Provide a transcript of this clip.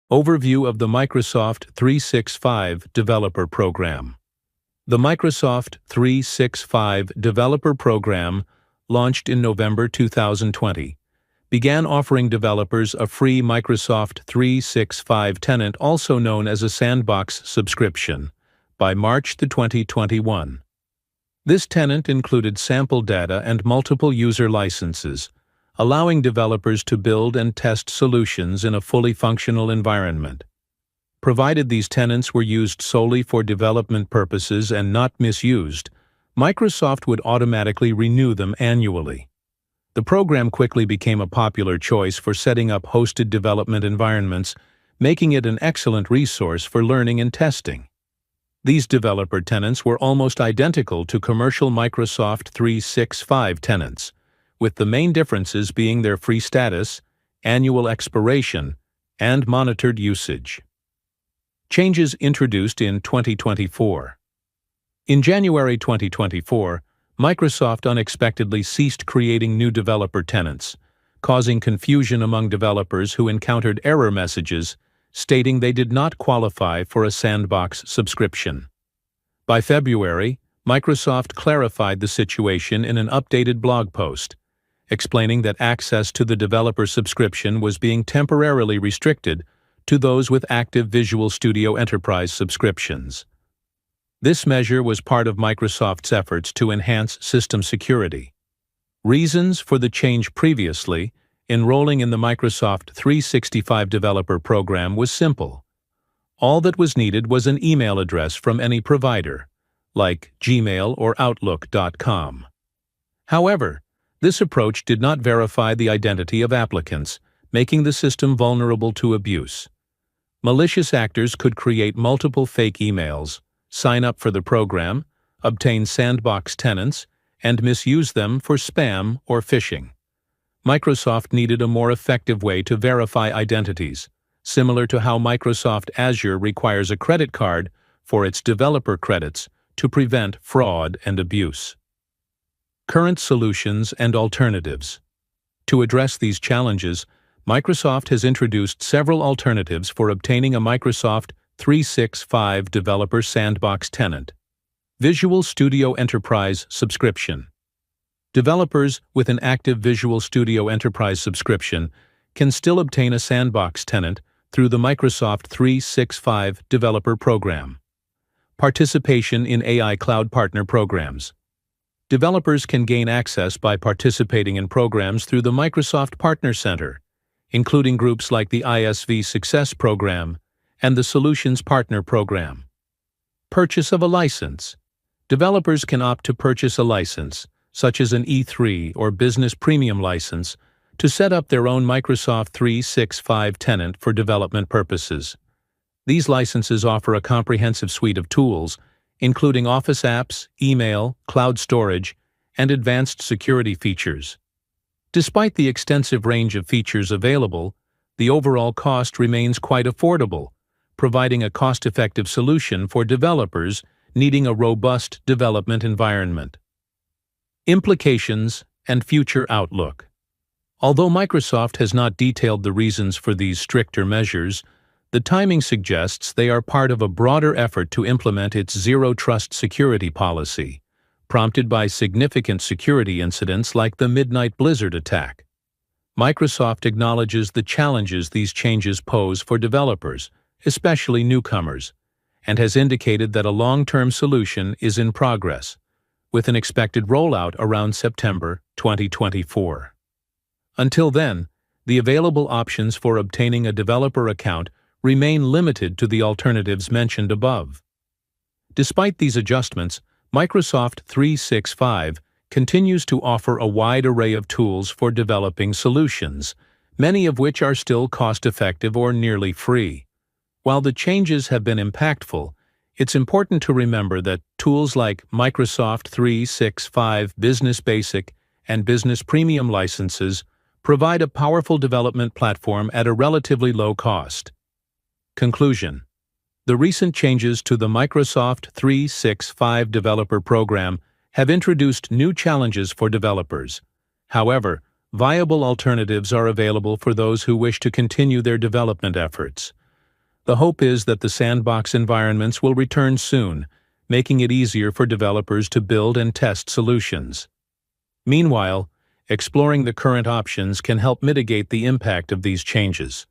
Overview of the Microsoft 365 Developer Program. The Microsoft 365 Developer Program, launched in November 2020, began offering developers a free Microsoft 365 tenant, also known as a sandbox subscription, by March 2021. This tenant included sample data and multiple user licenses, allowing developers to build and test solutions in a fully functional environment. Provided these tenants were used solely for development purposes and not misused, Microsoft would automatically renew them annually. The program quickly became a popular choice for setting up hosted development environments, making it an excellent resource for learning and testing. These developer tenants were almost identical to commercial Microsoft 365 tenants, with the main differences being their free status, annual expiration, and monitored usage. Changes introduced in 2024. In January 2024, Microsoft unexpectedly ceased creating new developer tenants, causing confusion among developers who encountered error messages stating they did not qualify for a sandbox subscription. By February, Microsoft clarified the situation in an updated blog post, explaining that access to the developer subscription was being temporarily restricted to those with active Visual Studio Enterprise subscriptions. This measure was part of Microsoft's efforts to enhance system security. Reasons for the change: previously, enrolling in the Microsoft 365 Developer Program was simple. All that was needed was an email address from any provider, like Gmail or Outlook.com. However, this approach did not verify the identity of applicants, making the system vulnerable to abuse. Malicious actors could create multiple fake emails, sign up for the program, obtain sandbox tenants, and misuse them for spam or phishing. Microsoft needed a more effective way to verify identities, similar to how Microsoft Azure requires a credit card for its developer credits to prevent fraud and abuse. Current solutions and alternatives. To address these challenges, Microsoft has introduced several alternatives for obtaining a Microsoft 365 Developer Sandbox tenant. Visual Studio Enterprise subscription. Developers with an active Visual Studio Enterprise subscription can still obtain a sandbox tenant through the Microsoft 365 Developer Program. Participation in AI Cloud Partner Programs. Developers can gain access by participating in programs through the Microsoft Partner Center, including groups like the ISV Success Program and the Solutions Partner Program. Purchase of a license. Developers can opt to purchase a license, such as an E3 or Business Premium license, to set up their own Microsoft 365 tenant for development purposes. These licenses offer a comprehensive suite of tools, including Office apps, email, cloud storage, and advanced security features. Despite the extensive range of features available, the overall cost remains quite affordable, providing a cost-effective solution for developers needing a robust development environment. Implications and future outlook. Although Microsoft has not detailed the reasons for these stricter measures, the timing suggests they are part of a broader effort to implement its zero-trust security policy, prompted by significant security incidents like the Midnight Blizzard attack. Microsoft acknowledges the challenges these changes pose for developers, especially newcomers, and has indicated that a long-term solution is in progress, with an expected rollout around September 2024. Until then, the available options for obtaining a developer account remain limited to the alternatives mentioned above. Despite these adjustments, Microsoft 365 continues to offer a wide array of tools for developing solutions, many of which are still cost-effective or nearly free. While the changes have been impactful, it's important to remember that tools like Microsoft 365 Business Basic and Business Premium licenses provide a powerful development platform at a relatively low cost. Conclusion. The recent changes to the Microsoft 365 Developer Program have introduced new challenges for developers. However, viable alternatives are available for those who wish to continue their development efforts. The hope is that the sandbox environments will return soon, making it easier for developers to build and test solutions. Meanwhile, exploring the current options can help mitigate the impact of these changes.